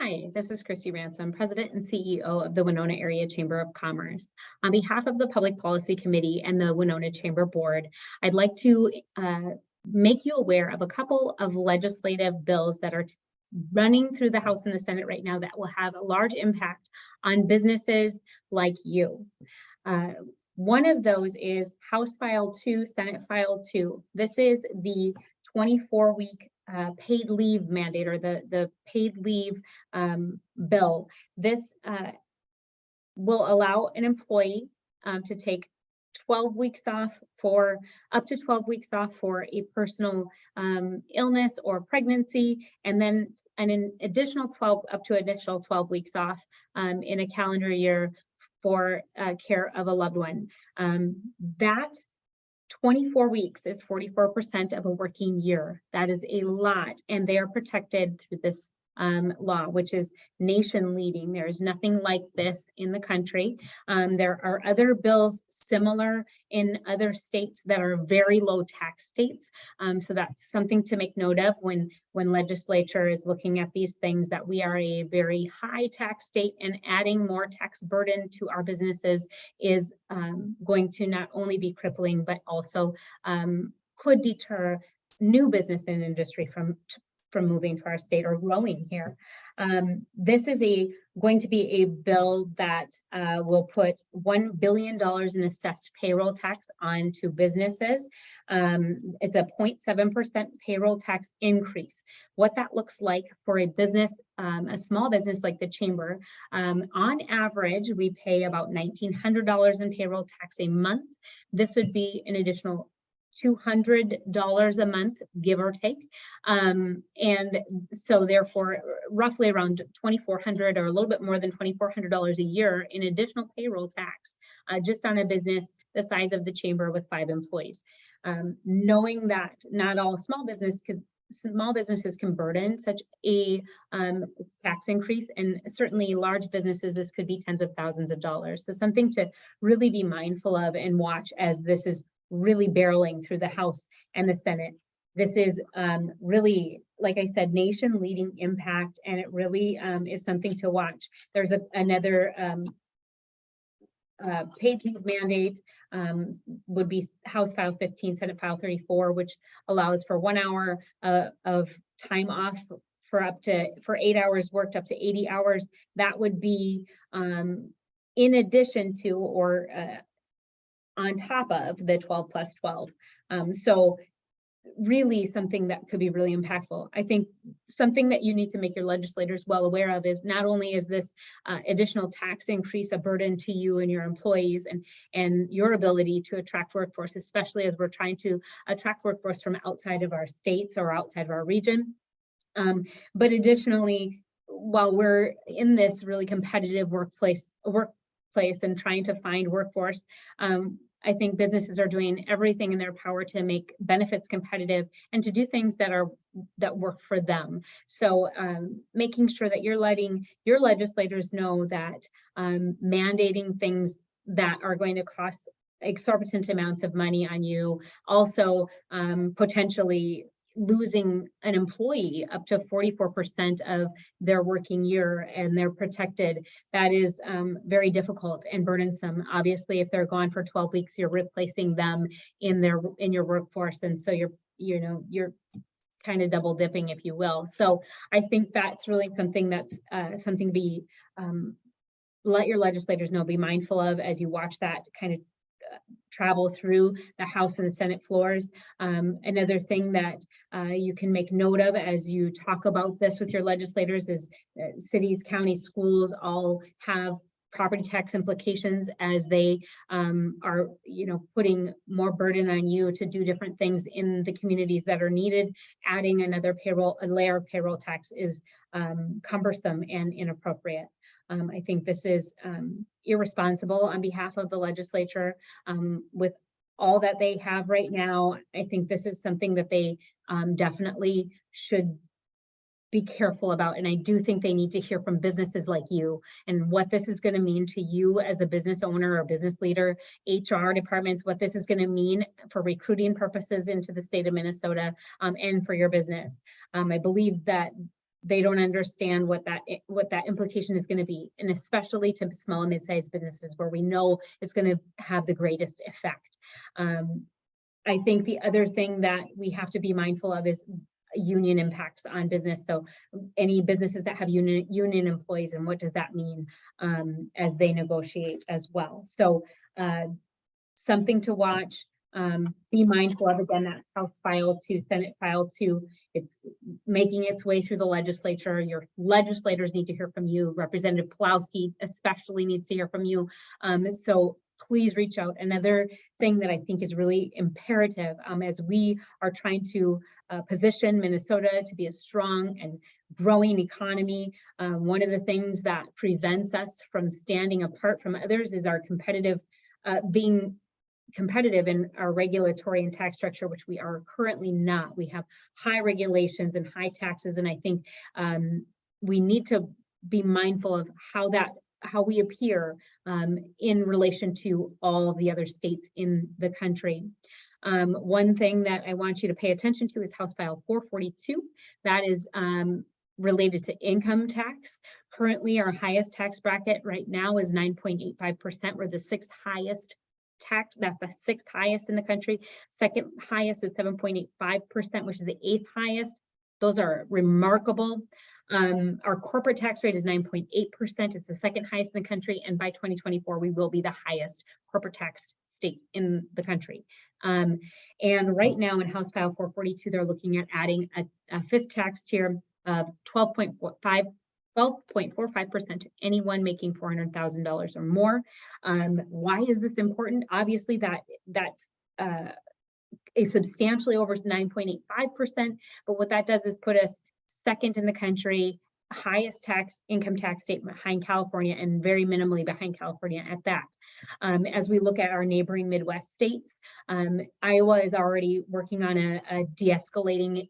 Hi, this is Christy Ransom, President and CEO of the Winona Area Chamber of Commerce. On behalf of the Public Policy Committee and the Winona Chamber Board, I'd like to make you aware of a couple of legislative bills that are running through the House and the Senate right now that will have a large impact on businesses like you. One of those is House File 2, Senate File 2. This is the 24-week paid leave mandate, or the paid leave bill. This will allow an employee to take 12 weeks off for up to 12 weeks off for a personal illness or pregnancy, and then an additional 12 up to additional 12 weeks off in a calendar year for care of a loved one. That 24 weeks is 44% of a working year. That is a lot, and they are protected through this law, which is nation leading. There is nothing like this in the country. There are other bills similar in other states that are very low tax states. So that's something to make note of when legislature is looking at these things, that we are a very high tax state, and adding more tax burden to our businesses is going to not only be crippling, but also could deter new business and industry from moving to our state or growing here. This is going to be a bill that will put $1 billion in assessed payroll tax onto businesses. It's a 0.7% payroll tax increase. What that looks like for a business, a small business like the Chamber, on average, we pay about $1,900 in payroll tax a month. This would be an additional $200 a month, give or take. And so therefore, roughly around $2,400 or a little bit more than $2,400 a year in additional payroll tax, just on a business the size of the Chamber with 5 employees. Knowing that not all small businesses can burden such a tax increase, and certainly large businesses, this could be tens of thousands of dollars. So something to really be mindful of and watch as this is really barreling through the House and the Senate. This is really, like I said, nation leading impact, and it really is something to watch. There's another paid leave mandate, would be House File 15, Senate File 34, which allows for 1 hour of time off for 8 hours worked up to 80 hours. That would be in addition to or on top of the 12 plus 12. So really something that could be really impactful. I think something that you need to make your legislators well aware of is not only is this additional tax increase a burden to you and your employees and your ability to attract workforce, especially as we're trying to attract workforce from outside of our states or outside of our region. But additionally, while we're in this really competitive workplace and trying to find workforce, I think businesses are doing everything in their power to make benefits competitive and to do things that work for them. So making sure that you're letting your legislators know that mandating things that are going to cost exorbitant amounts of money on you, also potentially losing an employee up to 44% of their working year, and they're protected. That is very difficult and burdensome. Obviously, if they're gone for 12 weeks, you're replacing them in your workforce, and so you're kind of double dipping, if you will. So I think that's really something that's something to be let your legislators know, be mindful of as you watch that kind of travel through the House and the Senate floors. Another thing that you can make note of as you talk about this with your legislators is cities, counties, schools all have property tax implications as they are putting more burden on you to do different things in the communities that are needed. Adding another layer of payroll tax is cumbersome and inappropriate. I think this is irresponsible on behalf of the legislature. With all that they have right now, I think this is something that they definitely should be careful about. And I do think they need to hear from businesses like you and what this is going to mean to you as a business owner or business leader, HR departments, what this is going to mean for recruiting purposes into the state of Minnesota and for your business. I believe that they don't understand what that implication is going to be, and especially to small and mid-sized businesses where we know it's going to have the greatest effect. I think the other thing that we have to be mindful of is union impacts on business. So any businesses that have union employees, and what does that mean as they negotiate as well. So something to watch. Be mindful of, again, that House File 2, Senate File 2. It's making its way through the legislature. Your legislators need to hear from you. Representative Pawlowski especially needs to hear from you. So please reach out. Another thing that I think is really imperative as we are trying to position Minnesota to be a strong and growing economy. One of the things that prevents us from standing apart from others is our being competitive in our regulatory and tax structure, which we are currently not. We have high regulations and high taxes, and I think we need to be mindful of how we appear in relation to all of the other states in the country. One thing that I want you to pay attention to is House File 442. That is related to income tax. Currently, our highest tax bracket right now is 9.85%. We're the 6th highest tax. That's the 6th highest in the country. Second highest is 7.85%, which is the 8th highest. Those are remarkable. Our corporate tax rate is 9.8%. It's the 2nd highest in the country. And by 2024, we will be the highest corporate tax state in the country. And right now in House File 442, they're looking at adding a 5th tax tier of 12.45% to anyone making $400,000 or more. Why is this important? Obviously, that's a substantially over 9.85%, but what that does is put us 2nd in the country, highest income tax state behind California, and very minimally behind California at that. As we look at our neighboring Midwest states, Iowa is already working on a de-escalating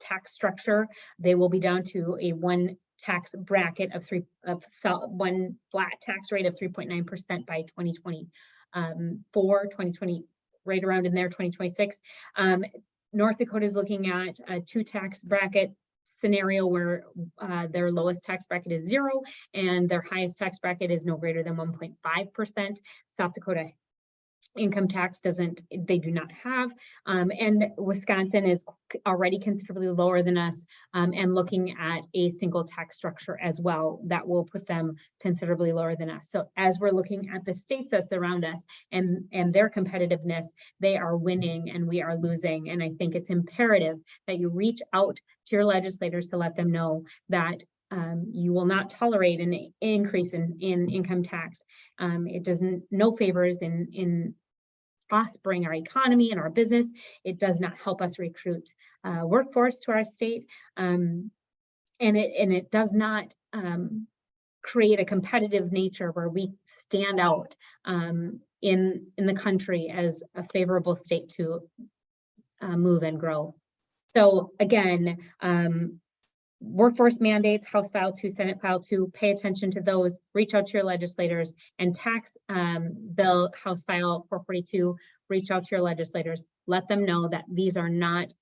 tax structure. They will be down to a one tax bracket of one flat tax rate of 3.9% by 2020, right around in there, 2026. North Dakota is looking at a 2 tax bracket scenario where their lowest tax bracket is 0 and their highest tax bracket is no greater than 1.5%. South Dakota income tax they do not have, and Wisconsin is already considerably lower than us, and looking at a single tax structure as well that will put them considerably lower than us. So as we're looking at the states that surround us and their competitiveness, they are winning and we are losing. And I think it's imperative that you reach out to your legislators to let them know that you will not tolerate an increase in income tax. It does no favors in prospering our economy and our business. It does not help us recruit workforce to our state, and it does not create a competitive nature where we stand out in the country as a favorable state to move and grow. So again, workforce mandates, House File 2, Senate File 2, pay attention to those, reach out to your legislators, and tax bill, House File 442, reach out to your legislators, let them know that these are not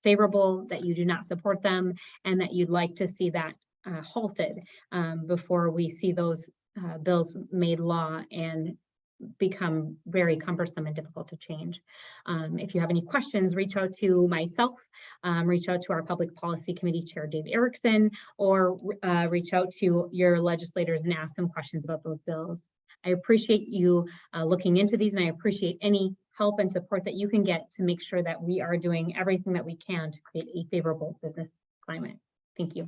favorable, that you do not support them, and that you'd like to see that halted before we see those bills made law and become very cumbersome and difficult to change. If you have any questions, reach out to myself, reach out to our Public Policy Committee Chair, Dave Erickson, or reach out to your legislators and ask them questions about those bills. I appreciate you looking into these, and I appreciate any help and support that you can get to make sure that we are doing everything that we can to create a favorable business climate. Thank you.